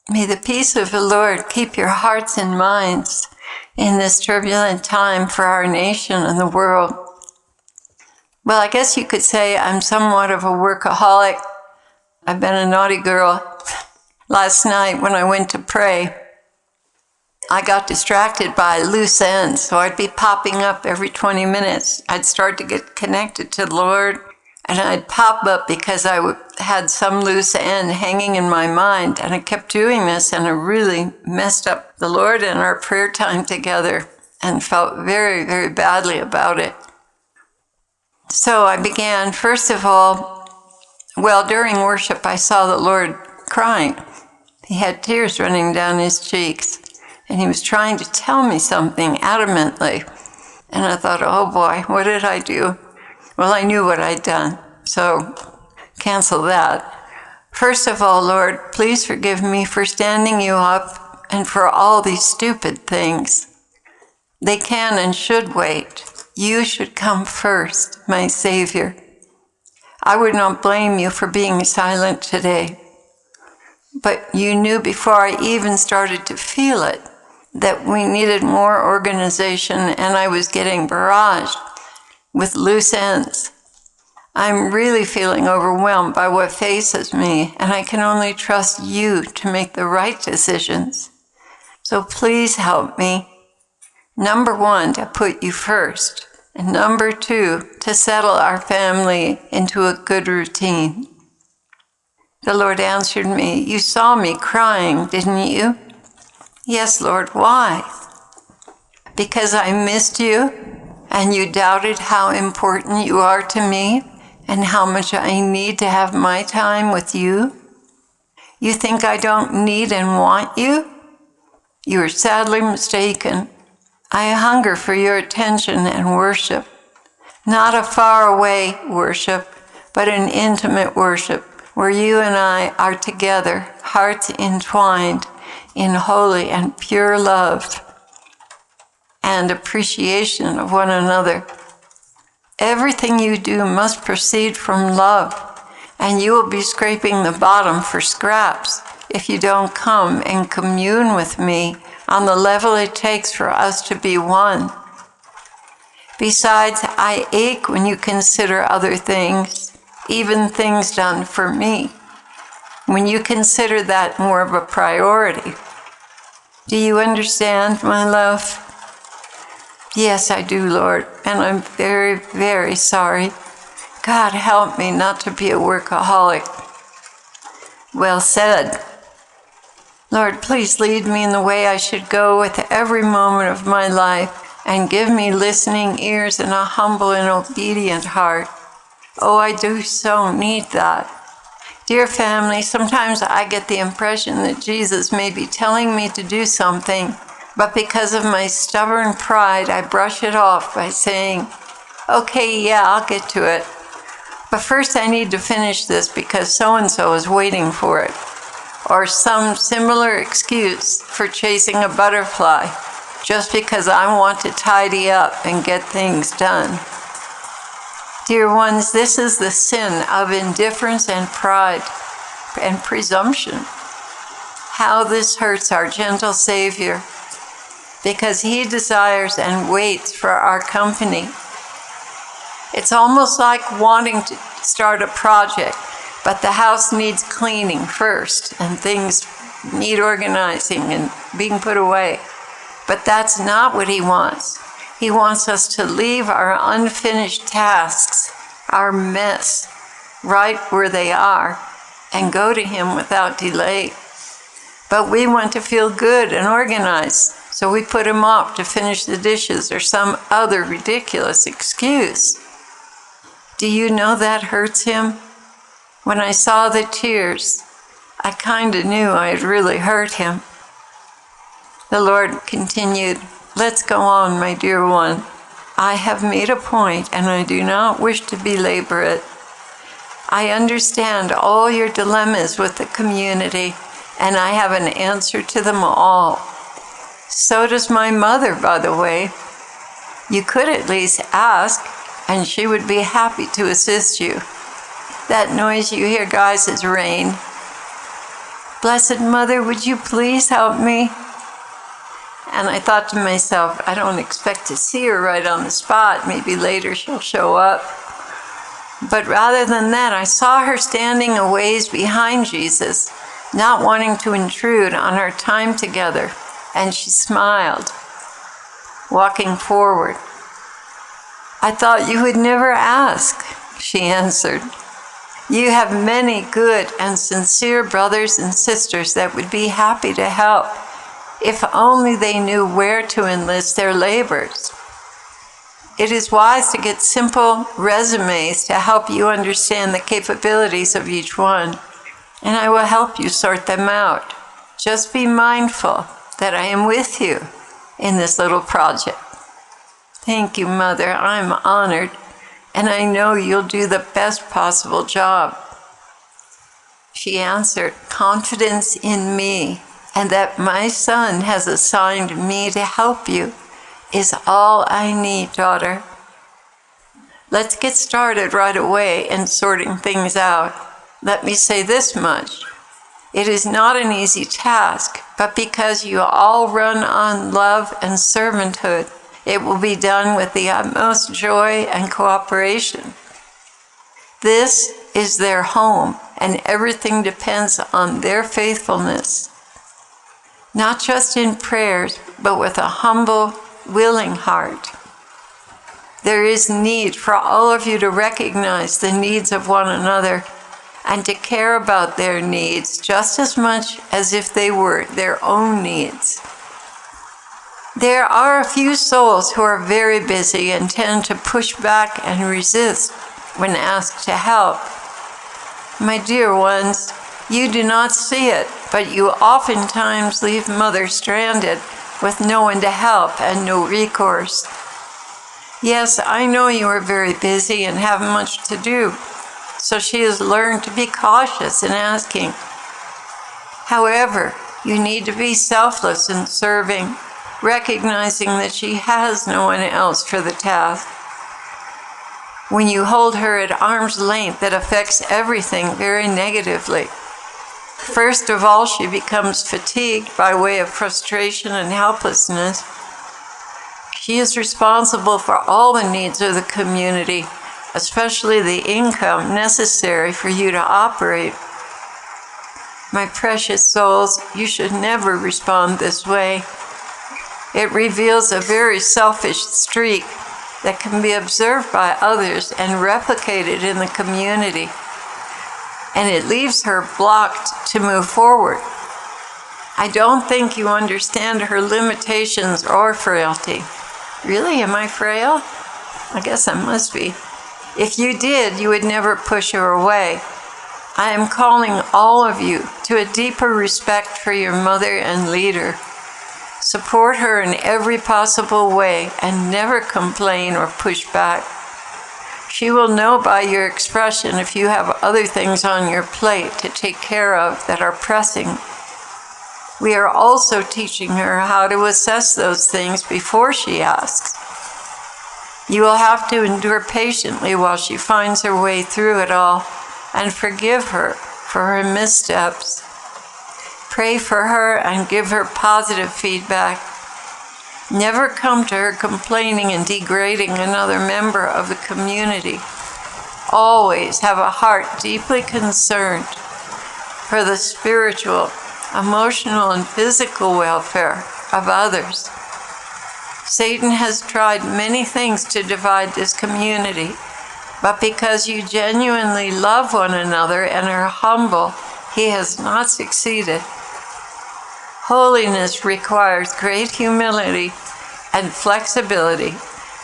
May the peace of the Lord keep your hearts and minds in this turbulent time for our nation and the world. Well, I guess you could say I'm somewhat of a workaholic. I've been a naughty girl. Last night when I went to pray, I got distracted by loose ends, so I'd be popping up every 20 minutes. I'd start to get connected to the Lord, and I'd pop up because I had some loose end hanging in my mind, and I kept doing this, and it really messed up the Lord and our prayer time together, and felt very, very badly about it. So I began, first of all, during worship, I saw the Lord crying. He had tears running down his cheeks, and he was trying to tell me something adamantly. And I thought, oh boy, what did I do? Well, I knew what I'd done, so cancel that. First of all, Lord, please forgive me for standing you up and for all these stupid things. They can and should wait. You should come first, my Savior. I would not blame you for being silent today. But you knew before I even started to feel it that we needed more organization, and I was getting barraged with loose ends. I'm really feeling overwhelmed by what faces me, and I can only trust you to make the right decisions. So please help me. Number 1, to put you first, and number 2, to settle our family into a good routine. The Lord answered me, you saw me crying, didn't you? Yes, Lord, why? Because I missed you, and you doubted how important you are to me, and how much I need to have my time with you? You think I don't need and want you? You are sadly mistaken. I hunger for your attention and worship. Not a faraway worship, but an intimate worship, where you and I are together, hearts entwined in holy and pure love and appreciation of one another. Everything you do must proceed from love, and you will be scraping the bottom for scraps if you don't come and commune with me on the level it takes for us to be one. Besides, I ache when you consider other things, even things done for me, when you consider that more of a priority. Do you understand, my love? Yes, I do, Lord, and I'm very, very sorry. God, help me not to be a workaholic. Well said. Lord, please lead me in the way I should go with every moment of my life, and give me listening ears and a humble and obedient heart. Oh, I do so need that. Dear family, sometimes I get the impression that Jesus may be telling me to do something, but because of my stubborn pride, I brush it off by saying, okay, yeah, I'll get to it. But first I need to finish this because so-and-so is waiting for it. Or some similar excuse for chasing a butterfly, just because I want to tidy up and get things done. Dear ones, this is the sin of indifference and pride and presumption. How this hurts our gentle Savior, because he desires and waits for our company. It's almost like wanting to start a project, but the house needs cleaning first, and things need organizing and being put away. But that's not what he wants. He wants us to leave our unfinished tasks, our mess, right where they are, and go to him without delay. But we want to feel good and organized, so we put him off to finish the dishes or some other ridiculous excuse. Do you know that hurts him? When I saw the tears, I kind of knew I had really hurt him. The Lord continued, let's go on, my dear one. I have made a point, and I do not wish to belabor it. I understand all your dilemmas with the community, and I have an answer to them all. So does my mother, by the way. You could at least ask, and she would be happy to assist you. That noise you hear, guys, is rain. Blessed Mother, would you please help me? And I thought to myself, I don't expect to see her right on the spot. Maybe later she'll show up. But rather than that, I saw her standing a ways behind Jesus, not wanting to intrude on our time together. And she smiled, walking forward. I thought you would never ask, she answered. You have many good and sincere brothers and sisters that would be happy to help, if only they knew where to enlist their labors. It is wise to get simple resumes to help you understand the capabilities of each one, and I will help you sort them out. Just be mindful that I am with you in this little project. Thank you, Mother. I'm honored, and I know you'll do the best possible job. She answered, confidence in me and that my Son has assigned me to help you is all I need, daughter. Let's get started right away in sorting things out. Let me say this much. It is not an easy task, but because you all run on love and servanthood, it will be done with the utmost joy and cooperation. This is their home, and everything depends on their faithfulness. Not just in prayers, but with a humble, willing heart. There is need for all of you to recognize the needs of one another and to care about their needs just as much as if they were their own needs. There are a few souls who are very busy and tend to push back and resist when asked to help. My dear ones, you do not see it, but you oftentimes leave Mother stranded with no one to help and no recourse. Yes, I know you are very busy and have much to do, so she has learned to be cautious in asking. However, you need to be selfless in serving, recognizing that she has no one else for the task. When you hold her at arm's length, that affects everything very negatively. First of all, she becomes fatigued by way of frustration and helplessness. She is responsible for all the needs of the community, especially the income necessary for you to operate. My precious souls, you should never respond this way. It reveals a very selfish streak that can be observed by others and replicated in the community, and it leaves her blocked to move forward. I don't think you understand her limitations or frailty. Really, am I frail? I guess I must be. If you did, you would never push her away. I am calling all of you to a deeper respect for your mother and leader. Support her in every possible way and never complain or push back. She will know by your expression if you have other things on your plate to take care of that are pressing. We are also teaching her how to assess those things before she asks. You will have to endure patiently while she finds her way through it all and forgive her for her missteps. Pray for her and give her positive feedback. Never come to her complaining and degrading another member of the community. Always have a heart deeply concerned for the spiritual, emotional, and physical welfare of others. Satan has tried many things to divide this community, but because you genuinely love one another and are humble, he has not succeeded. Holiness requires great humility and flexibility,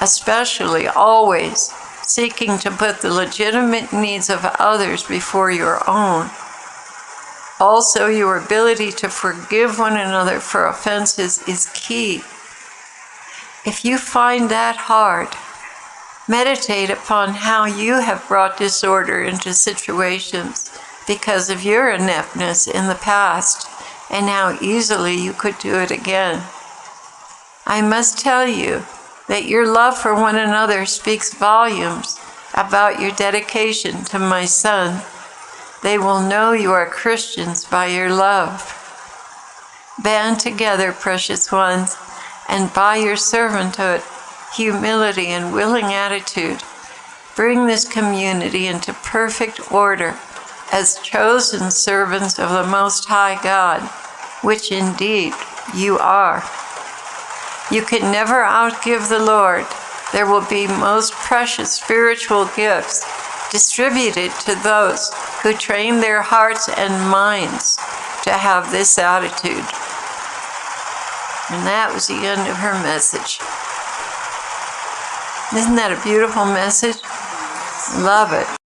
especially always seeking to put the legitimate needs of others before your own. Also, your ability to forgive one another for offenses is key. If you find that hard, meditate upon how you have brought disorder into situations because of your ineptness in the past and how easily you could do it again. I must tell you that your love for one another speaks volumes about your dedication to my Son. They will know you are Christians by your love. Band together, precious ones, and by your servanthood, humility, and willing attitude, bring this community into perfect order as chosen servants of the Most High God, which indeed you are. You can never outgive the Lord. There will be most precious spiritual gifts distributed to those who train their hearts and minds to have this attitude. And that was the end of her message. Isn't that a beautiful message? Love it.